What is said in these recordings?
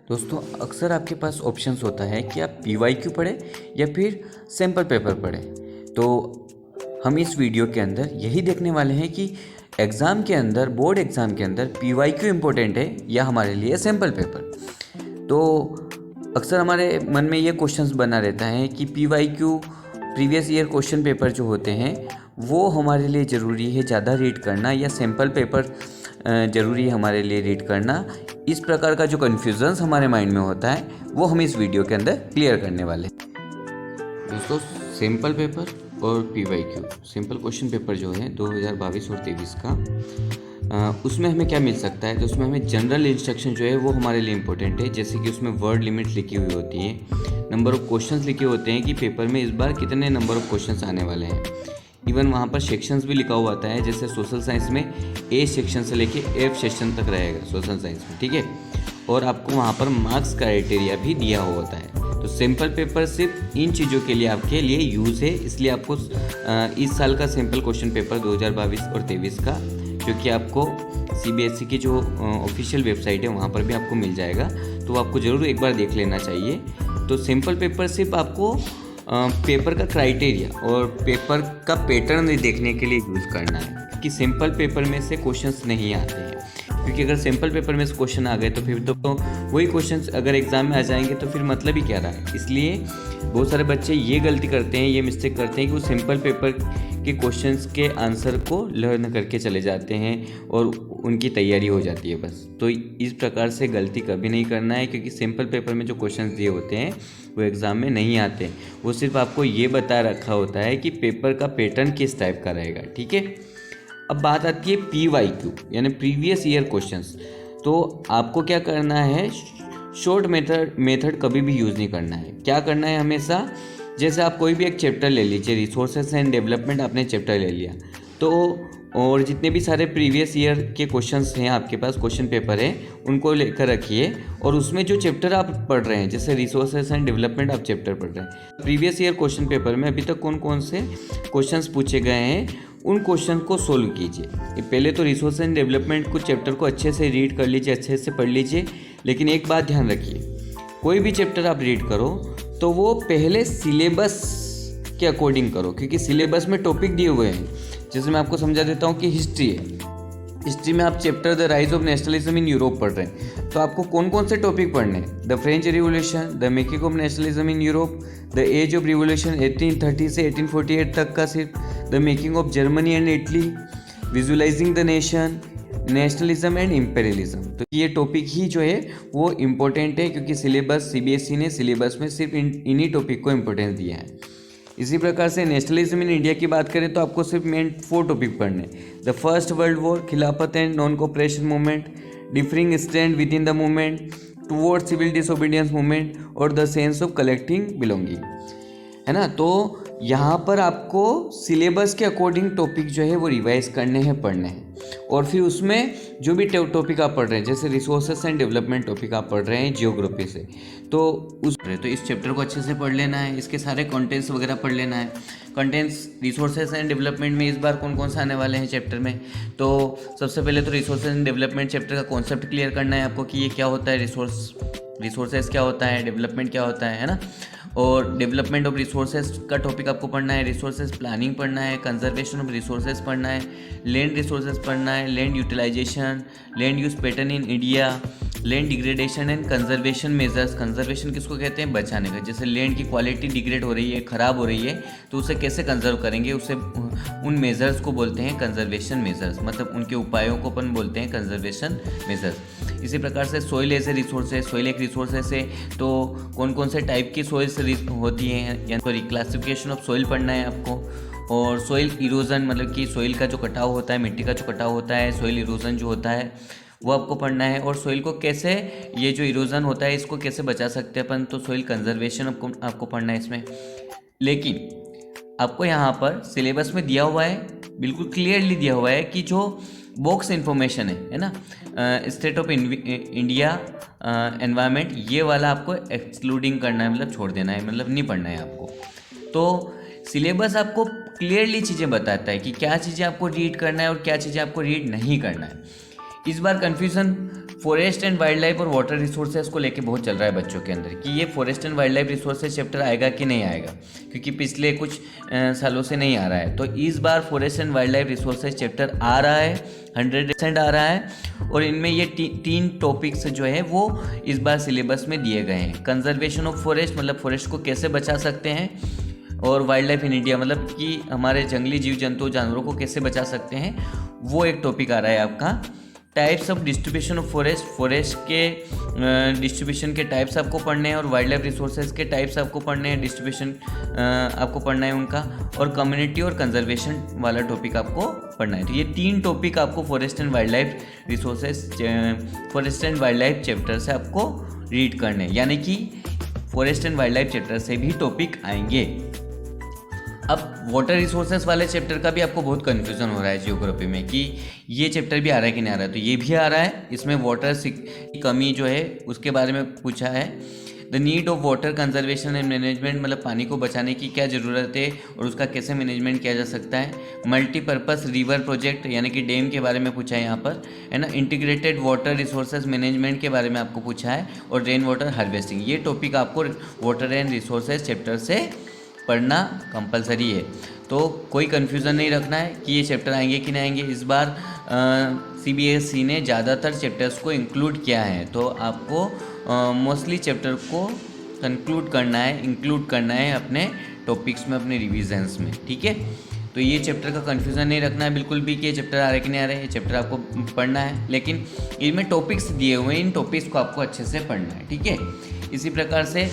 दोस्तों अक्सर आपके पास ऑप्शंस होता है कि आप पीवाईक्यू पढ़ें या फिर सैम्पल पेपर पढ़ें। तो हम इस वीडियो के अंदर यही देखने वाले हैं कि एग्ज़ाम के अंदर, बोर्ड एग्ज़ाम के अंदर पीवाईक्यू इम्पोर्टेंट है या हमारे लिए सैम्पल पेपर। तो अक्सर हमारे मन में ये क्वेश्चंस बना रहता है कि PYQ previous year question paper जो होते हैं वो हमारे लिए ज़रूरी है ज़्यादा रीड करना या सैम्पल पेपर ज़रूरी है हमारे लिए रीड करना। इस प्रकार का जो कन्फ्यूज़न्स हमारे माइंड में होता है वो हम इस वीडियो के अंदर क्लियर करने वाले हैं। दोस्तों सैम्पल पेपर और पीवाईक्यू सिंपल क्वेश्चन पेपर जो है 2022 और 2023 का, उसमें हमें क्या मिल सकता है। तो उसमें हमें जनरल इंस्ट्रक्शन जो है वो हमारे लिए इम्पोर्टेंट है, जैसे कि उसमें वर्ड लिमिट लिखी हुई होती है, नंबर ऑफ़ क्वेश्चंस लिखे होते हैं कि पेपर में इस बार कितने नंबर ऑफ़ क्वेश्चंस आने वाले हैं। इवन वहाँ पर सेक्शंस भी लिखा हुआ आता है, जैसे सोशल साइंस में ए सेक्शन से लेके एफ सेक्शन तक रहेगा सोशल साइंस में, ठीक है। और आपको वहाँ पर मार्क्स क्राइटेरिया भी दिया हुआ होता है। तो सैम्पल पेपर सिर्फ इन चीज़ों के लिए आपके लिए यूज़ है, इसलिए आपको इस साल का सैम्पल क्वेश्चन पेपर 2022 और 2023 का, जो कि आपको CBSE की जो ऑफिशियल वेबसाइट है वहाँ पर भी आपको मिल जाएगा, तो आपको ज़रूर एक बार देख लेना चाहिए। तो सैम्पल पेपर सिर्फ आपको पेपर का क्राइटेरिया और पेपर का पैटर्न देखने के लिए यूज़ करना है, क्योंकि सिंपल पेपर में से क्वेश्चंस नहीं आते हैं। क्योंकि अगर सिंपल पेपर में से क्वेश्चन आ गए तो फिर तो वही क्वेश्चंस अगर एग्ज़ाम में आ जाएंगे तो फिर मतलब ही क्या रहा है। इसलिए बहुत सारे बच्चे ये गलती करते हैं, ये मिस्टेक करते हैं कि वो सिंपल पेपर के क्वेश्चंस के आंसर को लर्न करके चले जाते हैं और उनकी तैयारी हो जाती है बस। तो इस प्रकार से गलती कभी नहीं करना है, क्योंकि सिंपल पेपर में जो क्वेश्चंस दिए होते हैं वो एग्ज़ाम में नहीं आते। वो सिर्फ आपको ये बता रखा होता है कि पेपर का पैटर्न किस टाइप का रहेगा, ठीक है। अब बात आती है PYQ यानी प्रीवियस ईयर क्वेश्चंस। तो आपको क्या करना है, शॉर्ट मेथड कभी भी यूज़ नहीं करना है। क्या करना है हमेशा, जैसे आप कोई भी एक चैप्टर ले लीजिए, रिसोर्सेज एंड डेवलपमेंट आपने चैप्टर ले लिया, तो और जितने भी सारे प्रीवियस ईयर के क्वेश्चंस हैं आपके पास, क्वेश्चन पेपर है, उनको लेकर रखिए। और उसमें जो चैप्टर आप पढ़ रहे हैं, जैसे रिसोर्सेज एंड डेवलपमेंट आप चैप्टर पढ़ रहे हैं, प्रीवियस ईयर क्वेश्चन पेपर में अभी तक कौन कौन से क्वेश्चंस पूछे गए हैं उन क्वेश्चन को सोल्व कीजिए। पहले तो रिसोर्स एंड डेवलपमेंट को चैप्टर को अच्छे से रीड कर लीजिए, अच्छे से पढ़ लीजिए। लेकिन एक बात ध्यान रखिए, कोई भी चैप्टर आप रीड करो तो वो पहले सिलेबस के अकॉर्डिंग करो, क्योंकि सिलेबस में टॉपिक दिए हुए हैं। जैसे मैं आपको समझा देता हूँ कि हिस्ट्री है, हिस्ट्री में आप chapter the rise of nationalism in Europe पढ़ रहे हैं, तो आपको कौन कौन से टॉपिक पढ़ने हैं। The French revolution, the making of nationalism in Europe, the age of revolution 1830 से 1848 तक का सिर्फ, the making of Germany and Italy, visualising the nation, nationalism and imperialism. तो ये टॉपिक ही जो है वो इम्पोर्टेंट है, क्योंकि सिलेबस CBSE ने सिलेबस में सिर्फ इन्हीं टॉपिक को इम्पोर्टेंस दिया है। इसी प्रकार से नेशनलिज्म इन इंडिया की बात करें तो आपको सिर्फ मेन 4 टॉपिक पढ़ने, the first world war, Khilafat and non cooperation movement, differing stand within the movement, towards civil disobedience movement और the sense of collecting belonging, है ना। तो यहाँ पर आपको सिलेबस के अकॉर्डिंग टॉपिक जो है वो रिवाइज करने हैं, पढ़ने हैं। और फिर उसमें जो भी टॉपिक आप पढ़ रहे हैं, जैसे रिसोर्सेस एंड डेवलपमेंट टॉपिक आप पढ़ रहे हैं जियोग्राफी से, तो इस चैप्टर को अच्छे से पढ़ लेना है, इसके सारे कंटेंट्स वगैरह पढ़ लेना है। कंटेंट्स रिसोर्सेस एंड डेवलपमेंट में इस बार कौन कौन से आने वाले हैं चैप्टर में। तो सबसे पहले तो रिसोर्सेस एंड डेवलपमेंट चैप्टर का कॉन्सेप्ट क्लियर करना है आपको कि ये क्या होता है, रिसोर्सेस क्या होता है, डेवलपमेंट क्या होता है ना। और डेवलपमेंट ऑफ रिसोर्सेज का टॉपिक आपको पढ़ना है, रिसोर्सेज प्लानिंग पढ़ना है, कंजर्वेशन ऑफ रिसोर्सेज पढ़ना है, लैंड रिसोर्सेज पढ़ना है, land utilisation, land use pattern in India, land degradation and conservation measures. Conservation किसको कहते हैं, बचाने का। जैसे लैंड की क्वालिटी डिग्रेड हो रही है, ख़राब हो रही है, तो उसे कैसे कंजर्व करेंगे, उसे उन मेजर्स को बोलते हैं कंजर्वेशन मेजर्स, मतलब उनके उपायों को अपन बोलते हैं कंजर्वेशन मेजर्स। इसी प्रकार से सॉइल एज ए रिसोर्स है, सॉइल एक रिसोर्स है, तो कौन कौन से टाइप की सॉइल्स होती हैं, या तो रिक्लासिफिकेशन ऑफ सॉइल पढ़ना है आपको। और सॉइल इरोजन, मतलब कि सॉइल का जो कटाव होता है, मिट्टी का जो कटाव होता है, सॉइल इरोजन जो होता है वो आपको पढ़ना है। और सॉइल को कैसे, ये जो इरोजन होता है इसको कैसे बचा सकते हैं अपन, तो सॉइल कंजर्वेशन आपको पढ़ना है इसमें। लेकिन आपको यहाँ पर सिलेबस में दिया हुआ है, बिल्कुल क्लियरली दिया हुआ है कि जो बॉक्स इन्फॉर्मेशन है ना, स्टेट ऑफ इंडिया एनवायरनमेंट, ये वाला आपको एक्सक्लूडिंग करना है, मतलब छोड़ देना है, मतलब नहीं पढ़ना है आपको। तो सिलेबस आपको क्लियरली चीज़ें बताता है कि क्या चीज़ें आपको रीड करना है और क्या चीज़ें आपको रीड नहीं करना है। इस बार confusion forest and wildlife और वाटर रिसोर्सेज को लेके बहुत चल रहा है बच्चों के अंदर कि ये forest and wildlife resources chapter आएगा कि नहीं आएगा, क्योंकि पिछले कुछ सालों से नहीं आ रहा है। तो इस बार forest and wildlife resources chapter आ रहा है, 100% आ रहा है। और इनमें ये 3 टॉपिक्स जो है वो इस बार सिलेबस में दिए गए हैं। कंजर्वेशन ऑफ फॉरेस्ट मतलब फॉरेस्ट को कैसे बचा सकते हैं, और वाइल्ड लाइफ इन इंडिया मतलब कि हमारे जंगली जीव जंतु जानवरों को कैसे बचा सकते हैं, वो एक टॉपिक आ रहा है आपका। Types of distribution of forest, forest के डिस्ट्रीब्यूशन के टाइप्स आपको पढ़ने हैं, और वाइल्ड लाइफ रिसोर्सेज के टाइप्स आपको पढ़ने हैं, डिस्ट्रीब्यूशन आपको पढ़ना है उनका, और कम्युनिटी और कंजर्वेशन वाला टॉपिक आपको पढ़ना है। तो ये 3 टॉपिक आपको forest and wildlife resources, forest and wild life chapter से आपको रीड करने हैं, यानी कि forest and wild life chapter से भी टॉपिक आएंगे। अब वाटर रिसोर्सेज वाले चैप्टर का भी आपको बहुत कन्फ्यूज़न हो रहा है जियोग्राफी में कि ये चैप्टर भी आ रहा है कि नहीं आ रहा है। तो ये भी आ रहा है, इसमें वाटर की कमी जो है उसके बारे में पूछा है। The need of water conservation and management मतलब पानी को बचाने की क्या ज़रूरत है और उसका कैसे मैनेजमेंट किया जा सकता है। मल्टीपर्पज़ रिवर प्रोजेक्ट यानी कि डैम के बारे में पूछा है यहाँ पर, है ना। इंटीग्रेटेड वाटर रिसोर्सेज मैनेजमेंट के बारे में आपको पूछा है, और रेन वाटर हार्वेस्टिंग। ये टॉपिक आपको वाटर एंड रिसोर्सेज चैप्टर से पढ़ना कंपलसरी है। तो कोई कन्फ्यूज़न नहीं रखना है कि ये चैप्टर आएंगे कि नहीं आएंगे। इस बार CBSE ने ज़्यादातर चैप्टर्स को इंक्लूड किया है, तो आपको मोस्टली चैप्टर को इंक्लूड करना है अपने टॉपिक्स में, अपने रिविजन्स में, ठीक है। तो ये चैप्टर का कन्फ्यूज़न नहीं रखना है बिल्कुल भी कि ये चैप्टर आ रहा है कि नहीं आ रहा है। ये चैप्टर आपको पढ़ना है, लेकिन इनमें टॉपिक्स दिए हुए हैं, इन टॉपिक्स को आपको अच्छे से पढ़ना है, ठीक है। इसी प्रकार से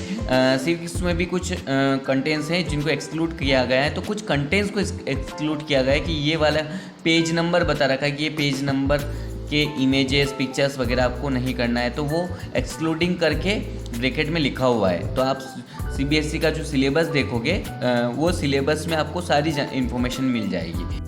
सिविक्स में भी कुछ कंटेंट्स हैं जिनको एक्सक्लूड किया गया है। तो कुछ कंटेंट्स को एक्सक्लूड किया गया है कि ये वाला पेज नंबर बता रखा है कि ये पेज नंबर के इमेजेस, पिक्चर्स वगैरह आपको नहीं करना है, तो वो एक्सक्लूडिंग करके ब्रैकेट में लिखा हुआ है। तो आप CBSE का जो सिलेबस देखोगे वो सिलेबस में आपको सारी इन्फॉर्मेशन मिल जाएगी।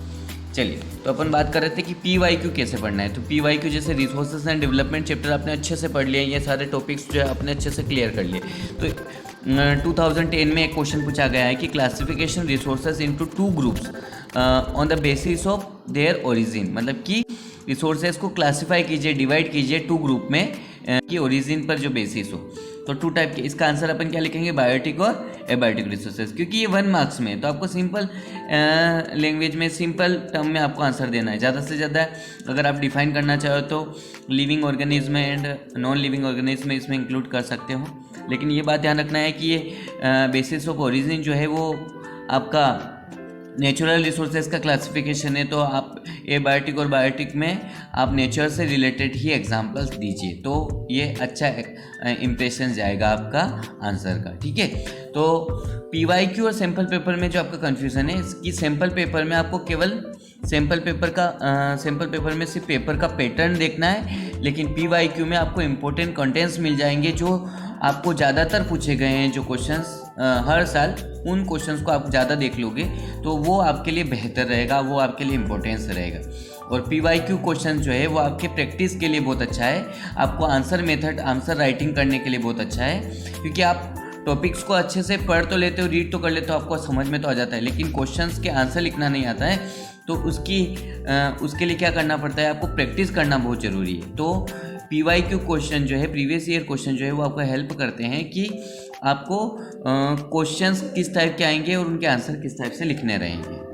चलिए, तो अपन बात कर रहे थे कि PYQ कैसे पढ़ना है। तो PYQ जैसे रिसोर्सेज एंड डेवलपमेंट चैप्टर आपने अच्छे से पढ़ लिए, ये सारे टॉपिक्स जो है आपने अच्छे से क्लियर कर लिए। तो 2010 में एक क्वेश्चन पूछा गया है कि classification resources into 2 groups on the basis of their origin, मतलब कि रिसोर्सेज को क्लासीफाई कीजिए, डिवाइड कीजिए 2 ग्रुप में कि ओरिजिन पर जो बेसिस हो। तो 2 टाइप के, इसका आंसर अपन क्या लिखेंगे, बायोटिक और एबायोटिक रिसोर्सेज, क्योंकि ये 1 मार्क्स में है। तो आपको सिंपल लैंग्वेज में, सिंपल टर्म में आपको आंसर देना है। ज़्यादा से ज़्यादा अगर आप डिफाइन करना चाहो तो living organism and non living organism इसमें इंक्लूड कर सकते हो, लेकिन ये बात ध्यान रखना है कि ये बेसिस ऑफ ओरिजिन जो है वो आपका नेचुरल रिसोर्सेज का क्लासिफिकेशन है। तो आप एबायोटिक और बायोटिक में आप नेचर से रिलेटेड ही एग्जांपल्स दीजिए, तो ये अच्छा इम्प्रेशन जाएगा आपका आंसर का, ठीक है। तो PYQ और सैम्पल पेपर में जो आपका कन्फ्यूज़न है कि सैम्पल पेपर में आपको केवल सैम्पल पेपर में सिर्फ पेपर का पैटर्न देखना है, लेकिन PYQ में आपको इम्पोर्टेंट कंटेंट्स मिल जाएंगे जो आपको ज़्यादातर पूछे गए हैं। जो क्वेश्चंस हर साल, उन क्वेश्चंस को आप ज़्यादा देख लोगे तो वो आपके लिए बेहतर रहेगा, वो आपके लिए इम्पोर्टेंस रहेगा। और PYQ क्वेश्चन जो है वो आपके प्रैक्टिस के लिए बहुत अच्छा है, आपको आंसर राइटिंग करने के लिए बहुत अच्छा है, क्योंकि आप टॉपिक्स को अच्छे से पढ़ तो लेते हो, रीड तो कर लेते हो, आपको समझ में तो आ जाता है, लेकिन क्वेश्चंस के आंसर लिखना नहीं आता है। तो उसके लिए क्या करना पड़ता है, आपको प्रैक्टिस करना बहुत ज़रूरी है। तो PYQ क्वेश्चन जो है, प्रीवियस ईयर क्वेश्चन जो है वो आपको हेल्प करते हैं कि आपको क्वेश्चंस किस टाइप के आएंगे और उनके आंसर किस टाइप से लिखने रहेंगे।